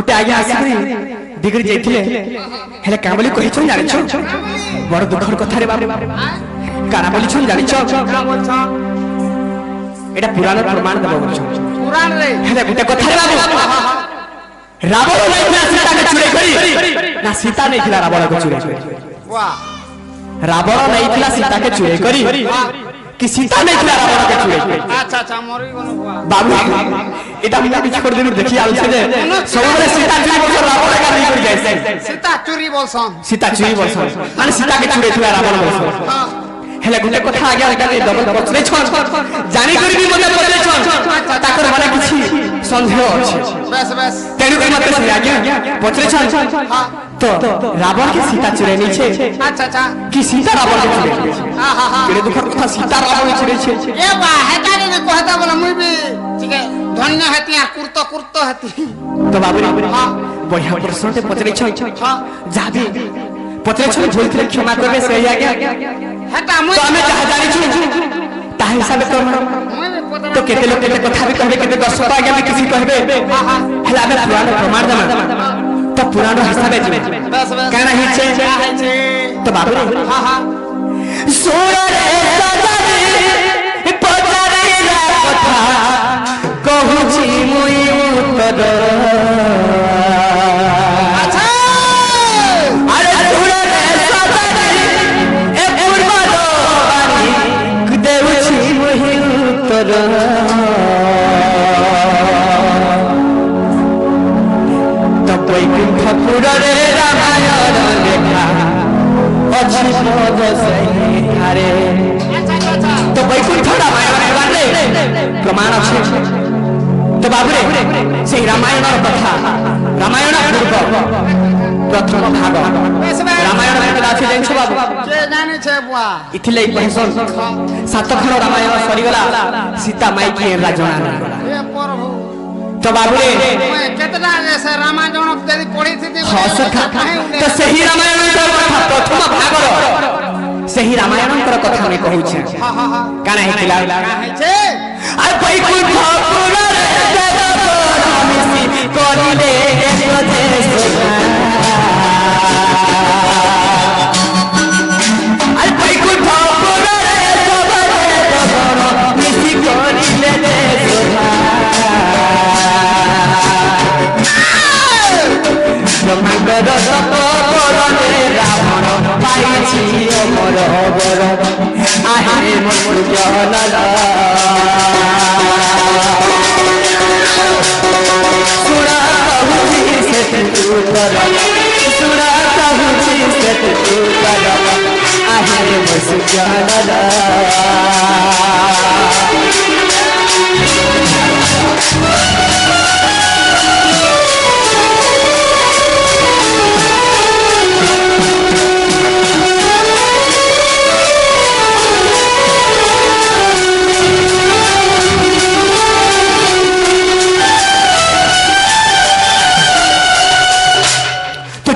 मते आगे आसी बिगड़ी जाइथिले हेले का बोली कहि छन जानि छ बड़ दुखर कथा रे बाबू काना बोली छन जानि छ का बोल छ एटा पुराण प्रमाण देबो बोल छ पुराण रे हेले गुटे कथा रे बाबू रावण नहीं सीता के चुरे करी ना सीता नहीं थिला रावण को चुरे करी वाह रावण नहीं थिला सीता के चुरे करी कि सीता नहीं थिला रावण के चुरे करी अच्छा अच्छा मोरी गनो बाबू एटा बिना किछ कर दिन देखि आउ छे सबरे सीता चुरी बोल रावण का नहीं कर जाय सीता चुरी बोलसन माने सीता के चुरे थिला रावण बोलसन हेले गुटे कथा आगे आगे डबल पछरे छ जानि करी भी मते पछरे छ ताकर माने किछि संदेह अछि बस बस तेनु के मते से आगे पछरे छ तो रावण के सीता चुरे नहीं छे अच्छा अच्छा कि सीता रावण के चुरे हां हां हां केरे दुख कथा सीता रावण चुरे छे ए बा हेता ने कहता बोला मुई भी ठीक है धन्य हतिया कुर्तो हती तो बाबू हां बढ़िया प्रश्न ते पछरे छ हां जाबी पछरे छ बोलथिले क्षमा करबे से आगे हेता तो हमें जहा जानि छु ता हिसाब कर तो केते लोग केते कथा भी कहबे केते दर्शक आगे भी किसी कहबे हला हमें पुराण प्रमाण दमा तो पुराण हिसाब है बस बस कहना ही छे तो बाबू हां हां सोरे सजनी पचारे कथा कहू छी मुई उत्तर ठाकुरे रामायण लेखा अच्छी पद सही हारे तो वैकुंठ रामायण रे प्रमाण अछि तो बाबू रे से रामायण कथा रामायण पूर्व प्रथम भाग रामायण कथा अछि जानि छ बाबू के जानि छे बुआ इथिले कहसन सात खंड रामायण सरी गला सीता माई के राजना ए प्रभु तो बाबू रे केतना जैसे रामायण यदि पढ़ी थी हां तो सही रामायण का प्रथम भाग सही रामायण कर कथा में कहू छै हां हां हां काना हेतिला काहे छै आ वैकुंठ ठाकुर रे जगत मिसी करिले आ वैकुंठ ठाकुर रे जगत मिसी करिले ब्रह्मांड सत करने रावण पाइछि अमर बर आहे मोर जनल सुरा कहूछि से तू कर सुरा कहूछि से तू कर आहे मोर जनल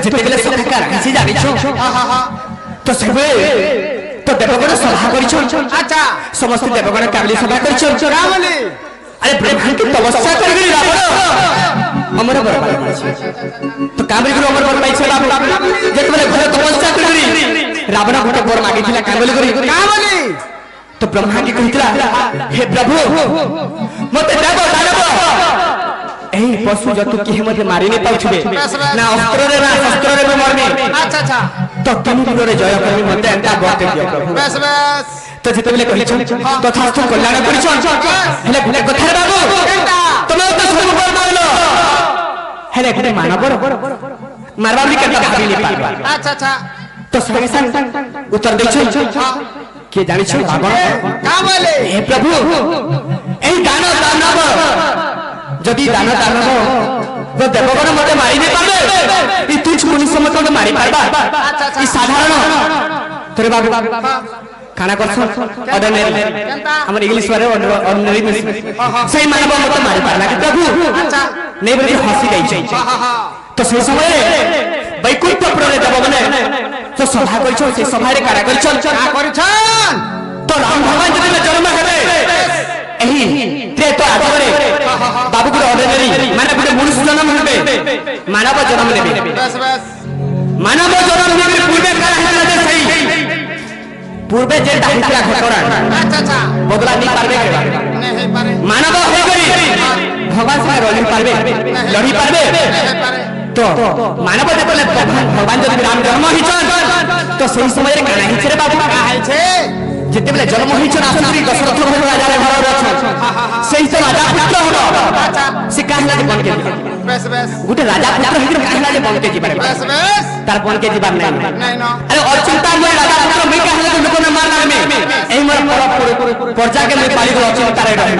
जितेबेले सखाकार किसी जानि छ हां हां हां तो सबे तो देवगण सभा करि छ अच्छा समस्त देवगण काबली सभा करि छ रावण अरे ब्रह्मा की तपस्या करबी रावण अमर बर तो काबली गुरु अमर बर पाइ छ बाबू जेतबेले घर तपस्या करबी रावण गोटे बर मागिथिला काबली करी काबली तो ब्रह्मा की कहितला हे प्रभु मते देव दानव एही पशु जतु के मते मारि नै पाउछबे ना अस्त्र रे ना शस्त्र रे मरनी अच्छा अच्छा तो तुम रे जय करबी मते एंता बते दियो प्रभु बस बस तो जेतेबेले कहि छ तथास्तु कल्याण करि छ हेले गुटे कथा रे बाबू तमे तो सब बर मारलो हेले गुटे मानबर मारबा भी केता भाबी नै पाबा अच्छा अच्छा तो संगे संग उत्तर दै छ के जानि छ रावण का बोले हे प्रभु एही दानव जदि दान दानव तो देवगण मते मारि नै पाबे ई तुच्छ मनुष्य मते मारि पाबा ई साधारण तोरे बाबू खाना करछन ऑर्डिनरी हमर इंग्लिश वाले ऑर्डिनरी सही मानव मते मारि पारला कि प्रभु अच्छा नै बड़ी हंसी गई छै तो से समय वैकुंठ प्रणे देवगण तो सभा करछो से सभा रे कारा करछन तो राम भगवान जदि जन्म हेबे एही जे तो आगरे बाबू को ऑर्डिनरी माने गुटे मनुष्य जन्म हेबे मानव जन्म नेबे बस बस मानव जन्म नेबे पूर्वे काल हेला जे सही पूर्वे जे दाहिला घटना अच्छा अच्छा बदला नहीं पारबे नहीं पारे मानव हे करी भगवान से लड़ी पारबे लड़ी पारबे नहीं पारे तो मानव जेतले भगवान जब राम जन्म हिचन तो सही समय रे काना हिचरे बाबू का है छे जेतेबेले जन्म हिचन आसुरी दशरथ भर राजा रे घर अछन सही से राजा पुत्र हो अच्छा से कहला जे बन के बस बस गुटे राजा पुत्र हिचन कहला जे बन के जीबारे बस बस तार बन के जीबार नहीं नहीं ना अरे और चिंता में राजा पुत्र मैं कहला जे लोग ने मारना में एही मोर प्रजा के मैं पाली को चिंता रे रहे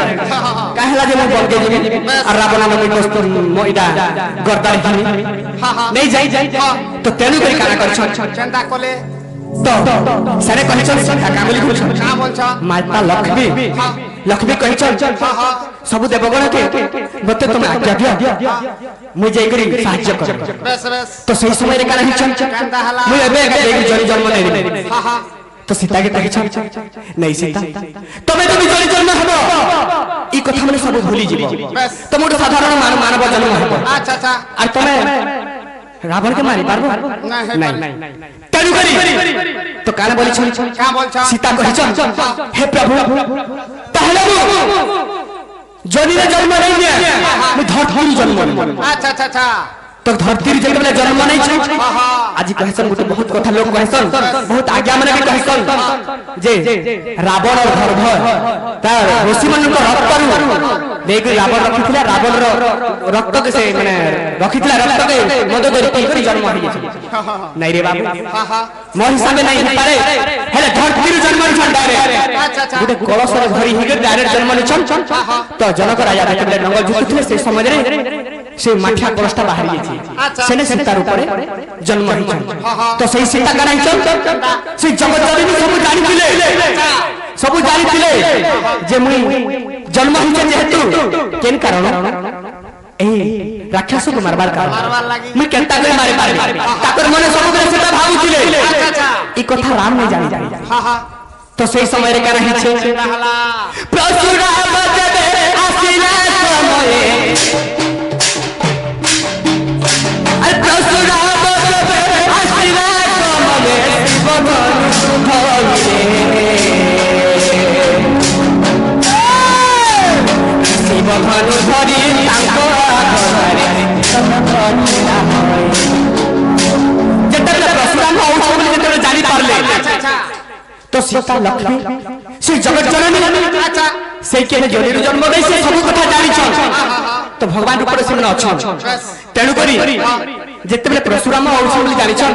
कहला जे मैं बन के जीबी और रावण में कष्ट मोइडा गर्दार हिनी नहीं जाई तो तेनु करी काना करछन चिंता कोले तो सारे कहछन कामली कहछन का बोलछ माता लक्ष्मी लक्ष्मी कहछन सब देवगण के बते तुम आज्ञा दिया मुझे करी सहाय्य कर बस बस तो सही समय रे काना हिचन कांदा हला मुझे एबे जरी जन्म नहीं हां हां तो सीता के कहछन नहीं सीता तमे तो जरी जन्म हबो ई कथा माने सब भूली जीवो बस तुम तो साधारण मानव जन्म हबो अच्छा अच्छा और तमे रावण के मारी पारबो नहीं तेनु करी तो काना बोली छन का बोलछ सीता कहछन हे प्रभु पहले जनी रे जन्म नहीं दिया मैं धरती जन्म अच्छा अच्छा अच्छा तो धरती जन्म जन्म नहीं छै आज कहसन गुटे बहुत कथा लोग कहसन बहुत आज्ञा माने भी कहसन जे रावण और गर्भ तार ऋषि मन को रक्त करू देख रावण रखिथिला रावण रो रक्त के से माने रखिथिला रक्त के मद करी जन्म होई छै नहीं रे बाबू हां हां मोर हिसाब नहीं पारे हेले धरती जन्म छन डायरेक्ट अच्छा अच्छा गुटे कलश रे भरी हिगे डायरेक्ट जन्म छन तो जनक राजा देखले नंगल जुतुले से समय रे से माठिया कलशटा बाहर गेछि सेने सीतार ऊपर जन्म हिचन तो सही सीता करा हिचन से जगत जननी सब जानि थिले जे मुई जन्म हिचन जेहेतु केन कारण ए राक्षस को मारबार कारण मुई केनता करे मारे पारे ताकर मने सब बेले सीता भाबुथिले अच्छा अच्छा ई कथा राम नहीं जानि हां हां तो सही समय रे करा हिचे हला परशुराम जबे आसिला समय शिवधनु धरी परशुराम जानी पारले तो सीता लक्ष्मी से जगत जननी अच्छा से के जनी जन्म दे से सब कथा जानी छन तो भगवान ऊपर से मन अछन तेनु करी जेतेबेले परशुराम औषध जानी छन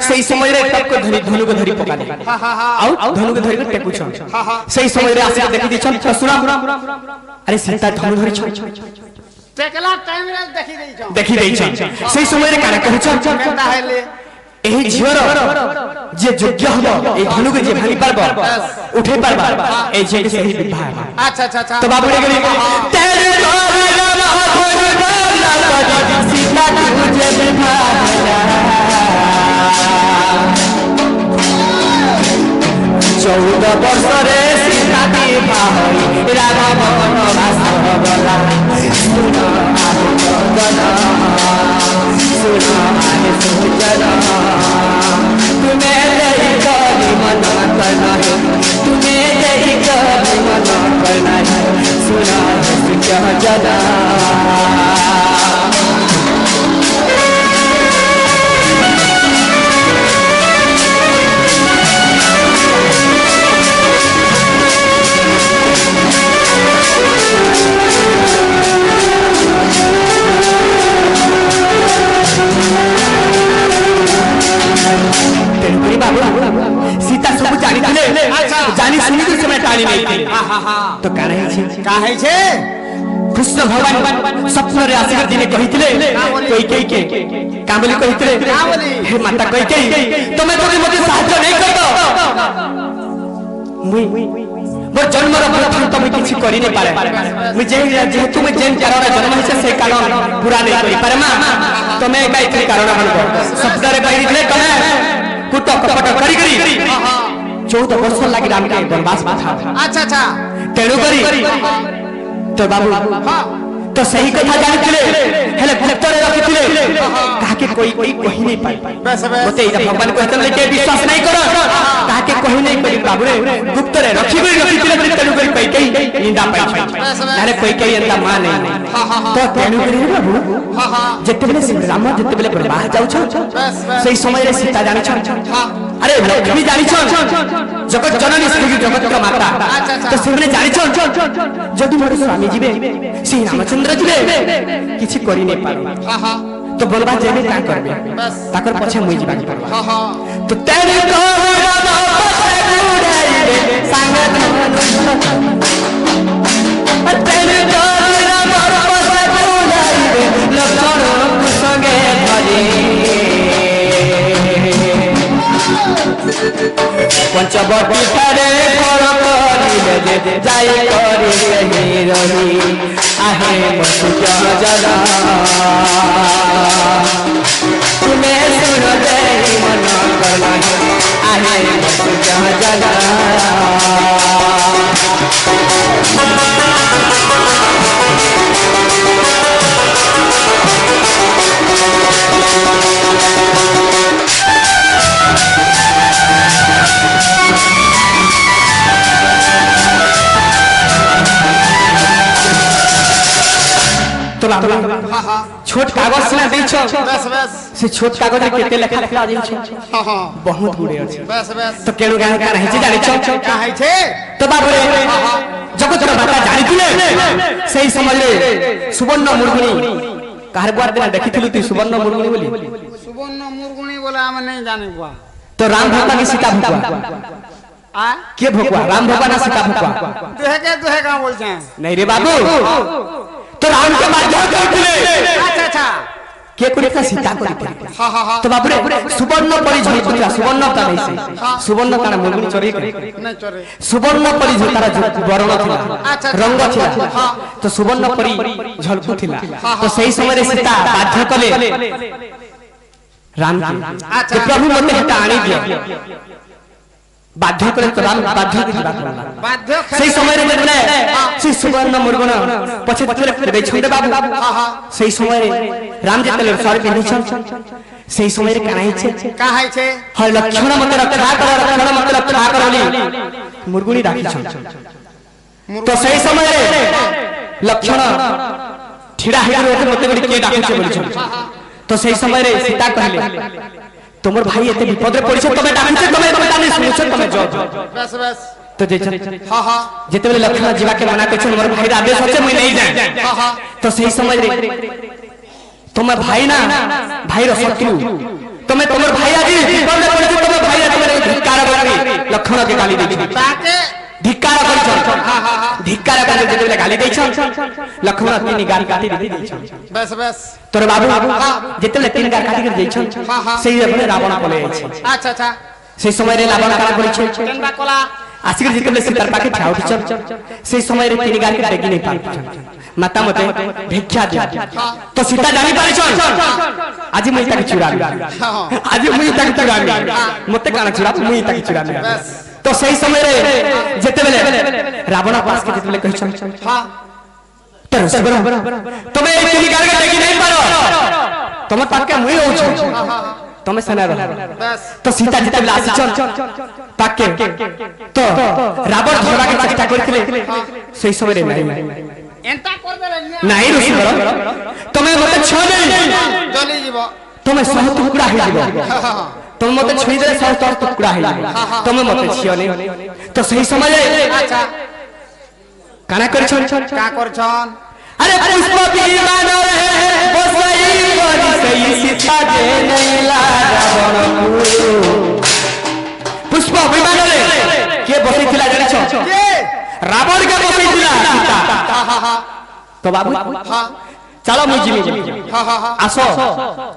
सेही समय रे तब को धनु को धरी पका दे आउ धनु को धरी के टेकु छन सेही समय रे आसी देखि दी छन परशुराम अरे सीता धनु धरी छन टेकला टाइम रे देखि देई छन सेही समय रे काना कहू छन केनता हेले एही जीवर जे योग्य हबो ए धनु के जे भानी पारबो उठे पारबा ए जे सही विवाह अच्छा अच्छा अच्छा तो बाबू रे गरी तेरे सीता तुझे बिठा 14 वर्ष रे सीता विवाह होई राघव वनवास गला सुनो आने सुजन तुम्हें यही कभी मन करना है तुम्हें यही कभी मन करना है सुना जना सीता सब जानी थिले जानी सुनी के समय टाणी नहीं थी तो काहे छे कृष्ण भगवान स्वप्न रे आसीकर दिने कहिथिले कई के कामली कहिथिले हे माता कई तमे तो मते सहायता नहीं करतो मुई मोर जन्म रो प्रथम तमे किछि करि नै पारे मुई जेहेतु मैं जेन कारण जन्म हिसे से कारण पूरा नहीं करि पारे मां तमे एका इतने कारण बनबो स्वप्न रे कहिथिले कहे कुट कपट करी 14 वर्ष लागि राम के वनवास था अच्छा अच्छा तेणु करी तो बाबू हाँ तो सही कथा जानिथिले हेले गुप्तरे रखिथिले काके कोई कहि नहीं पाई बस बस मते इदा भगवान कहतले के विश्वास नहीं करो काके कहि नहीं पाई बाबू रे गुप्तरे रखिथिले तेनु करी पाई कई निंदा पाई अरे कोई कई अंता मान नहीं तो तेनु करी बाबू जेतेबेले श्री राम जेतेबेले प्रवाह जाउ छ सही समय रे सीता जानि छ अरे लक्ष्मी जानि छ जगत जननी श्री जगत का माता तो सिमने जानि छ जदि मोर स्वामी जीवे श्री रामचंद्र जीवे किछि करि नै पार तो बोलबा जेबे का करबे ताकर पछे मुई जीवा परबा तो तेरे को राम पछे गुड़ाइबे संग तेरे को राम पछे गुड़ाइबे लक्षण संगे धरे पंचवटी करे घर करिले जे जाय करि रही आहे मसुज जला तुम्हें सुन दे मन करला आहे मसुज जला तो छोट कागज से दै छ बस बस से छोट कागज रे केते लेखा लिखा दै छ बहुत गुडे अछि बस बस तो केनु गान का रहि जानि छ का है छे तो बाबू रे जगत रे माता जानिथिले सही समझ ले सुवर्ण मुर्गुणी कहर गुआर दिन देखिथिलु तू सुवर्ण मुर्गुणी बोली सुवर्ण मुर्गुणी बोला हम नहीं जाने बुआ तो राम भगवान की सीता भगवान आ के भगवान राम भगवान सीता भगवान तू है का बोलते हैं नहीं रे बाबू तो राम के माध्यम करथिले अच्छा अच्छा के कुरेता सीता कुरेता हां तो बाबू रे सुवर्ण परि झलकुला सुवर्ण का नहीं से सुवर्ण का मुर्गुणी चोरी करे नहीं चोरे सुवर्ण परि झलतारा वर्ण थिला रंग थिला तो सुवर्ण परि झलकु थिला तो सही समय रे सीता बाध्य कले राम के अच्छा प्रभु मते हटा आनी दिया बाध्य करे तो राम बाध्य के बात बाध्य सही समय रे बोले से सुवर्ण मुर्गुण पछे तले दै छंदे बाबू सही समय रे राम जे तले सर पिनि छ सही समय रे कानाई छे का है छे हर लक्षण मते रक्षा करली मुर्गुणी राखी छ तो सही समय रे लक्षण ठिड़ा हे मते बडी के डाकु छे बोली छ तो सही समय रे सीता कहले तुमर भाई एते विपद रे पड़ी छ तमे डाकछे तमे ताने सुनछ तमे जो बस बस तो जे हां जेतेबेले लक्षण जीवा के मना कछ मोर भाई रा आदेश होचे मुई नहीं जाय तो सही समय रे तुमर भाई ना भाई रो शत्रु तमे तुमर भाई आजी विपद रे पड़ी छ तमे भाई तुमरे धिक्कार करी लक्षण के गाली दै छी ताके धिक्कार करी छ धिक्कार करे जेतेबेले गाली दै छ लक्षण तीन गाल काटी दै छ बस बस तोर बाबू जेतेबेले तीन गाल काटी कर दै छ सही रे रावण पले छै अच्छा अच्छा সেই সময় রে রাবণ কারা করেছে केनबा कोला আসিক যেতেলে সীতার পাকে ঠাউ দিছ সেই সময় রে তিন গাল কে দেখি নাই পার মাতা মতে ভিক্ষা দিয়া তো সীতা জানি পারিছ আজি মই তাকে চুরাবি আজি মই তাকে চুরাবি মতে কানা চুরা মই তাকে চুরাবি তো সেই সময় রে যেতেলে রাবণ পাস কে যেতেলে কইছ हां तर सबरा তুমি এই তিন গাল কে দেখি নাই পারো তোমার পাকে মই হউছ तमे सना रह बस तो सीता जीते आसी चल पाके तो रावण धरबा के चेष्टा करथिले सही समय रे नहीं एंता कर दे नहीं ऋषि बर तमे मते छ नहीं जली जीवो तमे सह टुकड़ा हे जीवो तमे मते छुई दे सह टुकड़ा हे जीवो तमे मते छियो नहीं तो सही समय रे अच्छा काना करछन का करछन अरे पुष्प विमान रे बसई गरी सही सीता दे नहीं ला रावण पुष्प विमान रे के बसई थिला जानि छ के रावण के बसई थिला सीता तो बाबू हां चलो मुई जीवी हां आसो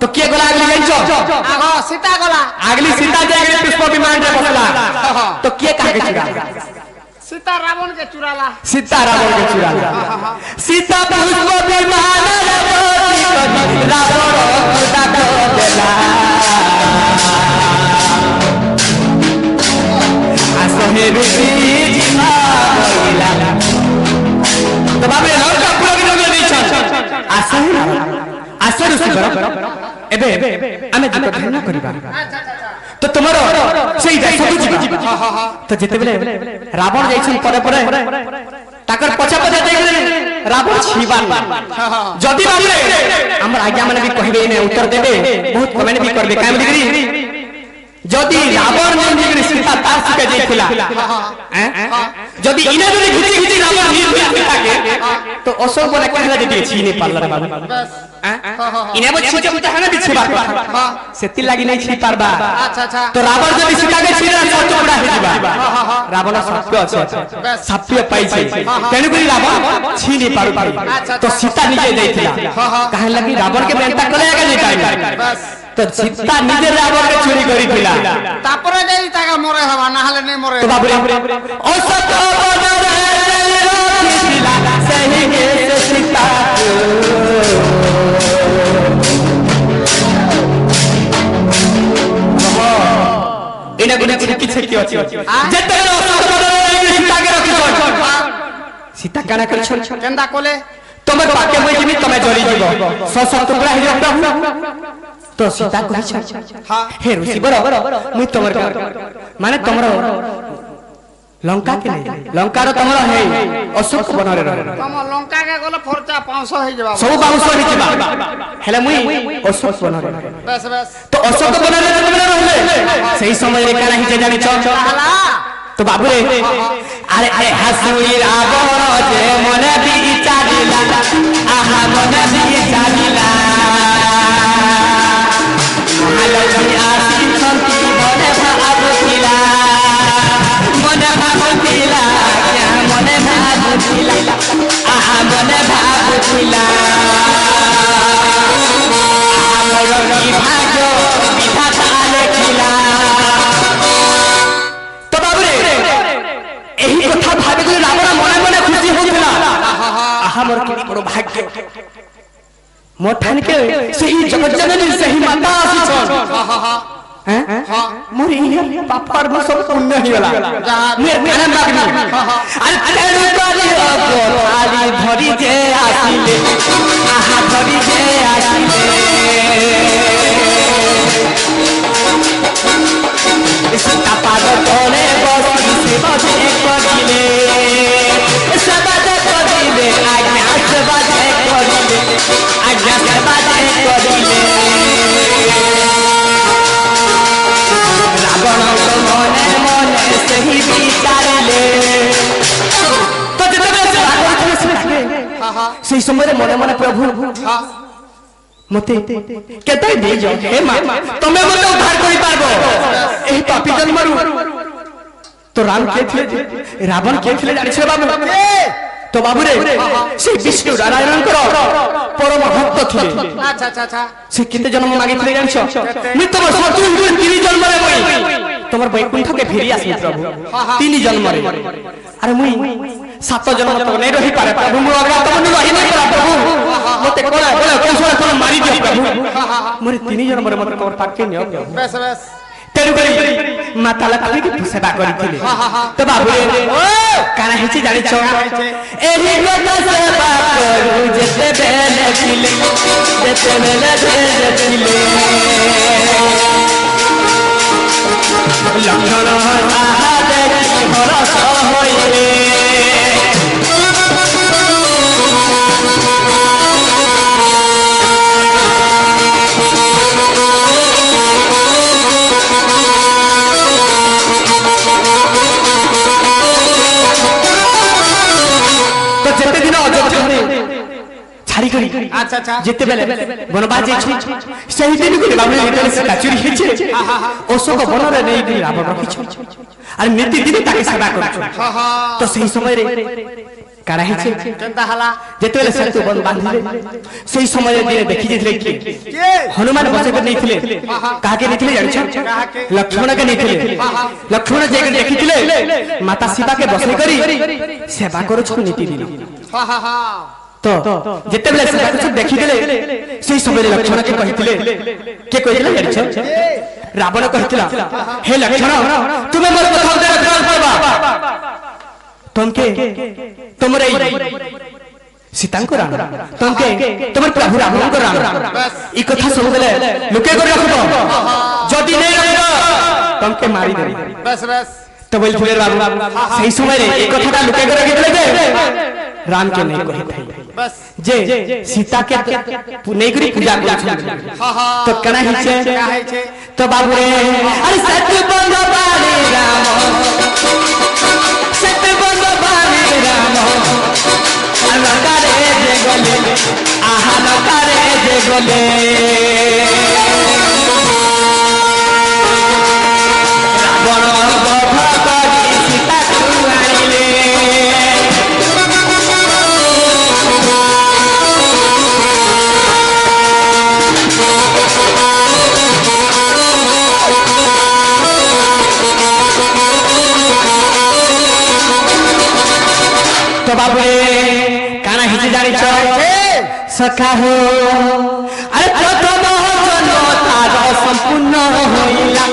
तो के गला अगली जानि छ आगो सीता गला अगली सीता जे अगली पुष्प विमान रे बसला तो के काके चुरा सीता रावण के चुराला सीता रावण के चुराला सीता पुष्प विमान रे रावण खुदा को देला आसो हे ऋषि जीवा बोला तो बाबे एबे आमे जिको ध्यान करिबा अच्छा अच्छा तो तुमरो सेई देशକୁ ଯିବା हां हां हां तो जेतेबेले रावण जाइछन परे परे ताकर पछा पछा देखले रावण छिबा जदी बाबू हमर आज्ञा माने भी कहबे ने उत्तर देबे बहुत कमेंट भी करबे काम दिगरी जदी रावण ने सीता तार सिके जाइथिला जदी इने जदी घिची घिची रावण हीर থাকে तो अशोक बोले कहला दे छी नहीं पारला बाबू बस इने बो छी जब तहना भी छिबा हां सेति लागि नहीं छी पारबा अच्छा अच्छा तो रावण जदी सीता के छिरा सब टुकड़ा हे दिबा रावण सत्य আছে सत्य पाई छै तेनु करी रावण छी नहीं पारु तो सीता निजे जाइथिला कहन लगी रावण के बेंटा कले आगे नहीं पाई बस तो सीता निजे रावण के चोरी करिथिला तापरे जाई ताका मरे हवा ना हले नहीं मरे तो बाबू ओ सत्य बनरे रखिथिला सही के सीता इने गुने किछ की अछि जते सीता के रखिछन सीता काना करछन केंदा कोले तमे पाके होई जिमी तमे जरी जीव सस टुकड़ा हे प्रभु तो सीता कहछ हां हे ऋषि बर मु तमर माने तमर लंका के नहीं लंका रो तमर है अशोक बनरे रहे तम लंका के गले खर्चा 500 हे जबा सब 500 हे जबा हेले मुई अशोक बनरे बस बस तो अशोक बनरे रहले सही समय रे काना ही जानि छ हला तो बाबू रे अरे अरे हसुई रावण जे मन विचारिला आहा मन विचारिला लक्ष्मी आसी संति मन भावतिला मन भावतिला क्या मन भावतिला आहा मन भावतिला मोर भाग्य विधाता लेखिला तो बाबू रे एही कथा भाबे कि रावण मने मने खुशी होतला आहा मोर कि बड़ भाग्य मोठान के सही जगत जननी सही माता आसी छन हां हां हैं हां मोर इहे पापर में सब पुण्य हिला मैं काना मागनी अरे तेरे बारी गोली धरी जे आसीले आहा धरी जे आसीले सीता पाद तोले बसी से बसे करिले सबद करिले आज्ञा सबद करिले आज्ञा सबद करिले रावण तो मने मने सही विचारले तो जतबे रावण से लागे हां हां सही समय मने मने प्रभु हां मते केते दे जाओ हे मां तमे मते उद्धार करि पारबो एही पापी जन्मरु तो राम के थे रावण के थे जानि छ बाबू तो बाबू रे से विष्णु नारायण करो परम भक्त थे अच्छा अच्छा अच्छा से किते जन्म मागे थे जानि छ नि तोर सतु तीन जन्म रे मुई तोर वैकुंठ के फेरी आसी प्रभु तीन जन्म रे अरे मुई सात जन्म तो नहीं रही पारे प्रभु मो अगला तो नहीं रही नहीं पारे प्रभु मते कोला कोला कैसे कोला मारी दे प्रभु मोरे तीन जन्म रे मते तोर पाके नियो बस बस तेरु करी माता लक्ष्मी की सेवा करिथिले तो बाबू रे काना हिची जानि छ एही लोक सेवा करू जेते बेले खिले जेते बेले खिले लक्षण आहा देखि हरस होइले छाड़ी करी अच्छा अच्छा जेते बेले वनवास जे छी सही दिन को बाबू रे सीता चोरी हेछे अशोक बनरे नै दिन रावण रखिछ अरे नीति दिन ताके सेवा करछ हां हां तो सही समय रे कारा हेछे केंदा हला जेते बेले सेतु बन बांधिले सही समय रे देखि जेतले के हनुमान बसे के नै थिले काहा के नै थिले जानि छ लक्ष्मण के नै थिले लक्ष्मण जे के देखिथिले माता सीता के बसे करी सेवा करू छ नीति दिन हां हां हां तो जेते बेले से कुछ देखि देले सेही समय लक्ष्मण के कहिथिले के कहिथिले जानि छ रावण कहिथिला हे लक्ष्मण तुमे मोर कथा दे रखल परबा तुमके तुमरे सीतांको राम तंके तमर प्रभु रामको राम ई कथा सब बेले लुके कर रखबो जदी नै रखबो तंके मारी दे बस बस तो बोल फुले बाबू सही समय रे ई कथाटा लुके कर रखिले दे राम के नहीं कहि थाई बस जे सीता के नहीं करी पूजा कर तो कना हिचे क्या है छे तो बाबू रे अरे सत्य बंद बाली राम सत्य बंद बाली राम नकारे जे गले आहा नकारे जे गले रावण बध करी सीता को आनिले तो बाबू रे काना हिची जानी छ सखा हो अरे प्रथम जन्म तार संपूर्ण होइला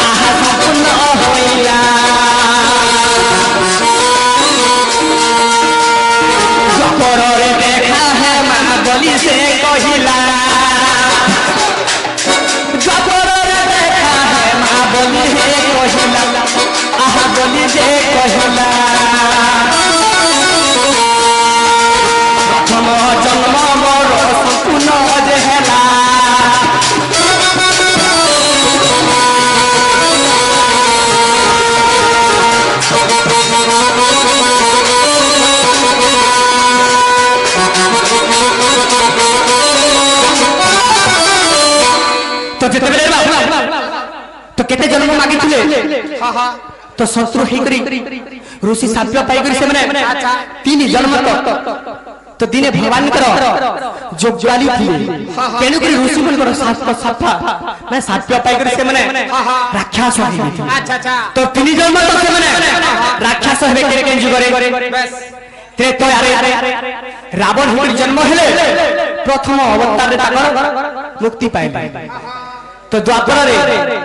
आहा संपूर्ण होइला जपर रे देखा है मां बलि से कहिला जपर रे देखा है मां बलि से कहिला आहा बलि से कहिला जन्म मोर संपूर्ण जे हेला तो जेते बेले तो केते जन्म मागी थिले हां हां तो शत्रु ही करी ऋषि साप्य पाई करी से माने अच्छा तीन जन्म तो दिने भगवान करो जो ज्वाली थी तेनु करी ऋषि मन करो सात को साफा मैं साप्य पाई करी से माने राक्षस हो गई अच्छा अच्छा तो तीन जन्म तो से माने राक्षस हेबे केरे केन जुगरे बस ते तो अरे रावण होकर जन्म हेले प्रथम अवतार रे ताकर मुक्ति पाए तो द्वापर रे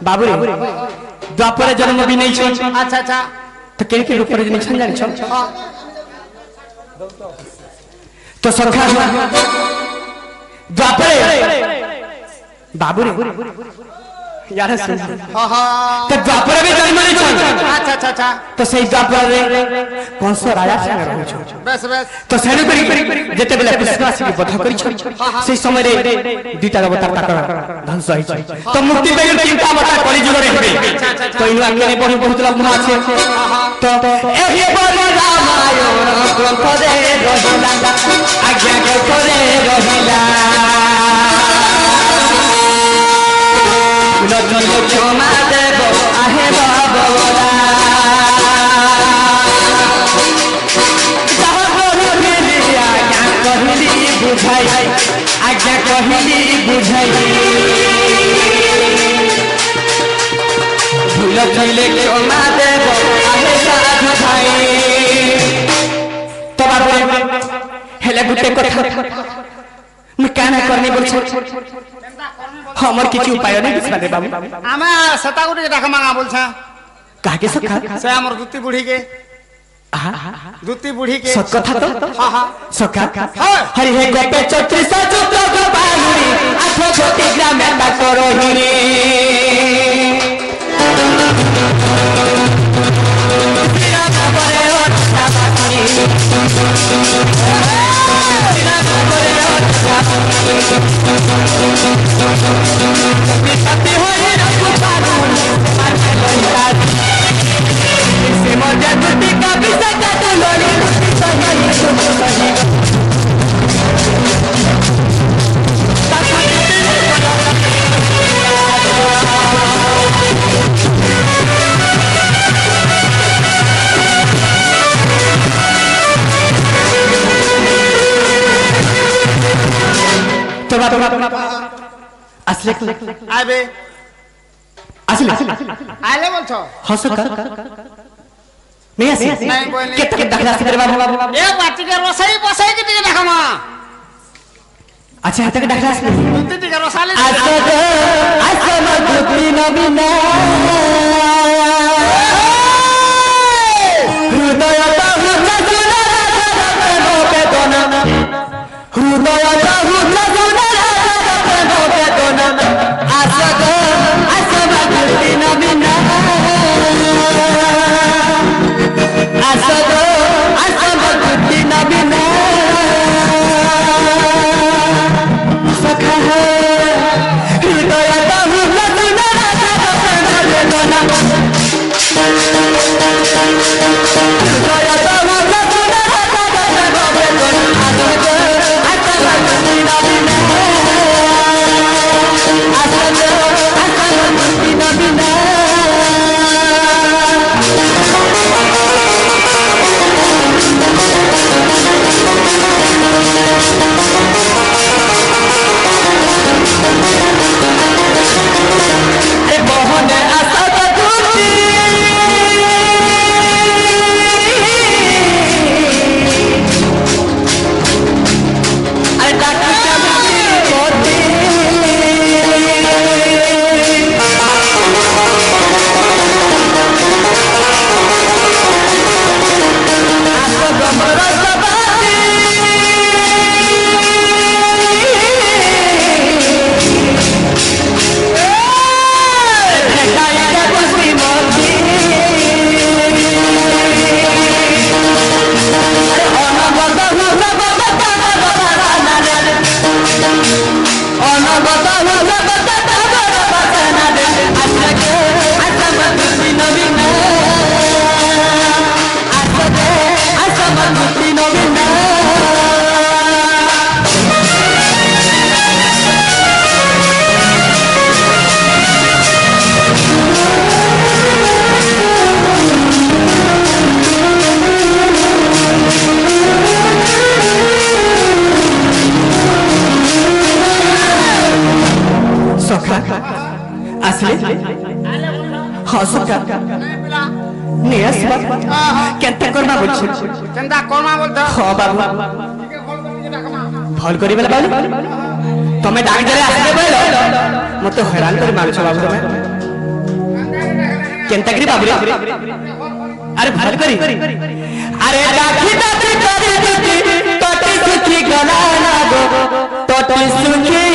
बाबू रे द्वापर जन्म भी नहीं छ अच्छा अच्छा तो केन के रूप रे नहीं छन जानि छ तो सखा द्वापर बाबू रे यार सुन हां हां तो द्वापर भी जन्म नहीं छ अच्छा अच्छा अच्छा तो सही द्वापर रे कंस राजा संग रहू छ बस बस तो सेनु करी जेते बेले कृष्णासी के बध करी छ से समय रे दुईटा अवतार ताकर ध्वंस होई छ तो मुक्ति पे तीनटा अवतार कली जुग रे हेबे तो इनु आके ने बहुत लाभ আছে तो एही बलि रामायण ग्रंथ रे रहिला आज्ञा के करे रहिला लज्जन क्षमा देव आहे बाबा कहली बुझाई आज्ञा कहली बुझाई भूल चले क्षमा देव आहे साध भाई तो बाबू हेले गुटे कथा मैं काना करनी बोल छ हमर किछु उपाय नहीं दिसला रे बाबू आमे सता गुटे के डाका मांगा बोलछा काके सखा से हमर दुत्ती बुढ़ी के दुत्ती बुढ़ी के सत कथा तो हां हां सखा हरि हे गोपे 34 चुत्र को बालुरी आठ छोटी ग्राम में करो हिनी तेरा बाबरे ओ बाबरी तेरा बाबरे ओ बाबरी सत्य होए रखो बालुरी माथे लोइला से मजा दुत्ती का बिसा का तो लोरी सही सही तो असले आबे असले आले बोलछो हंस का नहीं आसी नहीं कोई नहीं केत के दखला से बाबू ए बाटी के रसई बसई के टिके देखमा अच्छा हाथ के दखला से दुत्ती टिके रसाले मधुती नबीना हृदय बहु सखा आसले हाँ सखा नहीं आसबा केनता करना बोलछ केनता कोमा बोलत हाँ बाबू भल करी बेला बाबू तमे डाक जरे आसले बोलो मते हैरान कर मारछ बाबू तमे केनता करी बाबू अरे भल करी अरे डाकी डाकी करी दुकी टोटी सुखी गला ना गो टोटी सुखी